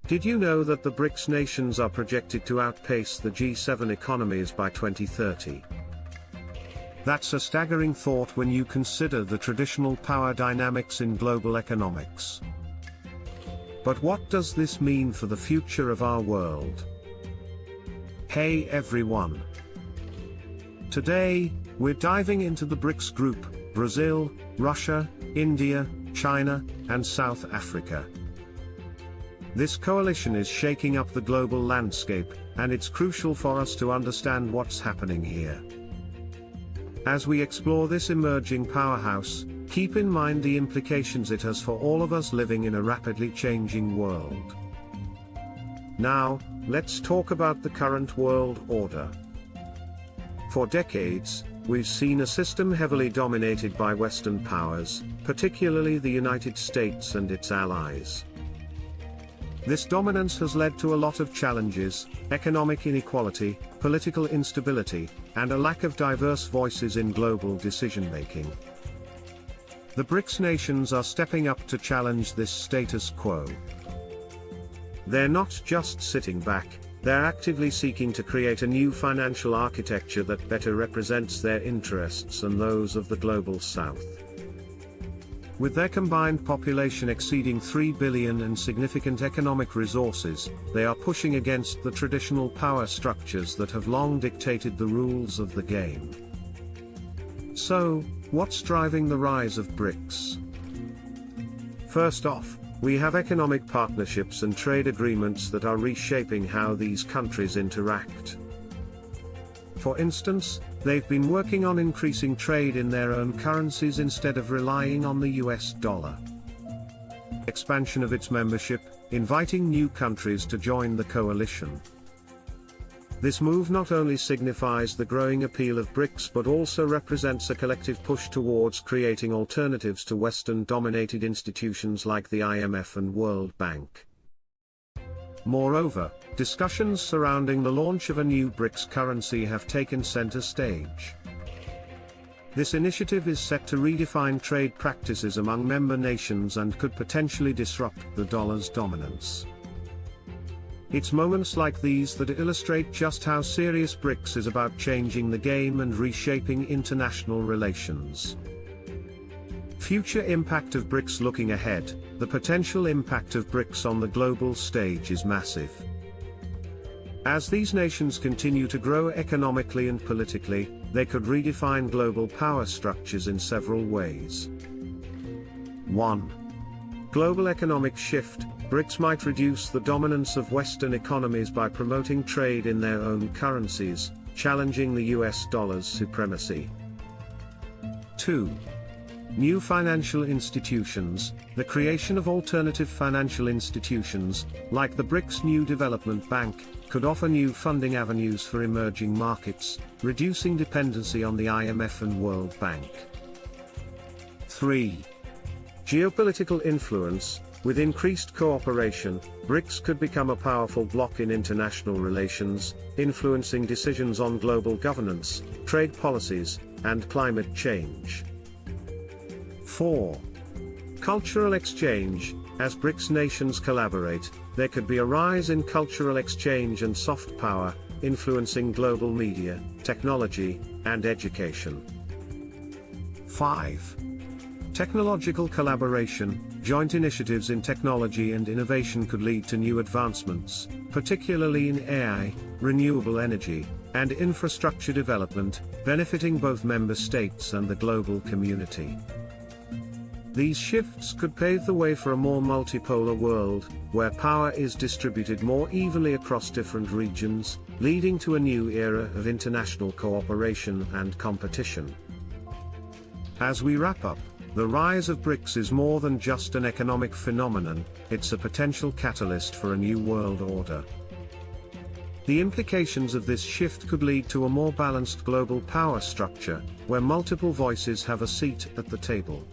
Did you know that the BRICS nations are projected to outpace the G7 economies by 2030? That's a staggering thought when you consider the traditional power dynamics in global economics. But what does this mean for the future of our world? Hey everyone! Today, we're diving into the BRICS group: Brazil, Russia, India, China, and South Africa. This coalition is shaking up the global landscape, and it's crucial for us to understand what's happening here. As we explore this emerging powerhouse, keep in mind the implications it has for all of us living in a rapidly changing world. Now, let's talk about the current world order. For decades, we've seen a system heavily dominated by Western powers, particularly the United States and its allies. This dominance has led to a lot of challenges: economic inequality, political instability, and a lack of diverse voices in global decision-making. The BRICS nations are stepping up to challenge this status quo. They're not just sitting back, they're actively seeking to create a new financial architecture that better represents their interests and those of the global South. With their combined population exceeding 3 billion and significant economic resources, they are pushing against the traditional power structures that have long dictated the rules of the game. So, what's driving the rise of BRICS? First off, we have economic partnerships and trade agreements that are reshaping how these countries interact. For instance, they've been working on increasing trade in their own currencies instead of relying on the US dollar. Expansion of its membership, inviting new countries to join the coalition. This move not only signifies the growing appeal of BRICS but also represents a collective push towards creating alternatives to Western-dominated institutions like the IMF and World Bank. Moreover, discussions surrounding the launch of a new BRICS currency have taken center stage. This initiative is set to redefine trade practices among member nations and could potentially disrupt the dollar's dominance. It's moments like these that illustrate just how serious BRICS is about changing the game and reshaping international relations. Future impact of BRICS. Looking ahead, the potential impact of BRICS on the global stage is massive. As these nations continue to grow economically and politically, they could redefine global power structures in several ways. 1. Global economic shift. BRICS might reduce the dominance of Western economies by promoting trade in their own currencies, challenging the US dollar's supremacy. 2. New financial institutions. The creation of alternative financial institutions, like the BRICS New Development Bank, could offer new funding avenues for emerging markets, reducing dependency on the IMF and World Bank. 3. Geopolitical influence. With increased cooperation, BRICS could become a powerful bloc in international relations, influencing decisions on global governance, trade policies, and climate change. 4. Cultural exchange. As BRICS nations collaborate, there could be a rise in cultural exchange and soft power, influencing global media, technology, and education. 5. Technological collaboration. Joint initiatives in technology and innovation could lead to new advancements, particularly in AI, renewable energy, and infrastructure development, benefiting both member states and the global community. These shifts could pave the way for a more multipolar world, where power is distributed more evenly across different regions, leading to a new era of international cooperation and competition. As we wrap up, the rise of BRICS is more than just an economic phenomenon, it's a potential catalyst for a new world order. The implications of this shift could lead to a more balanced global power structure, where multiple voices have a seat at the table.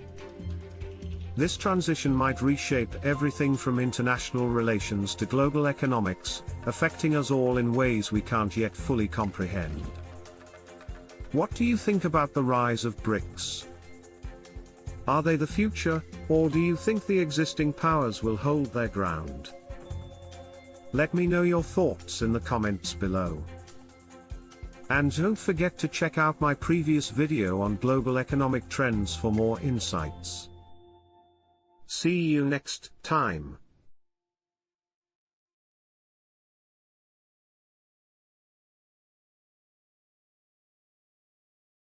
This transition might reshape everything from international relations to global economics, affecting us all in ways we can't yet fully comprehend. What do you think about the rise of BRICS? Are they the future, or do you think the existing powers will hold their ground? Let me know your thoughts in the comments below. And don't forget to check out my previous video on global economic trends for more insights. See you next time.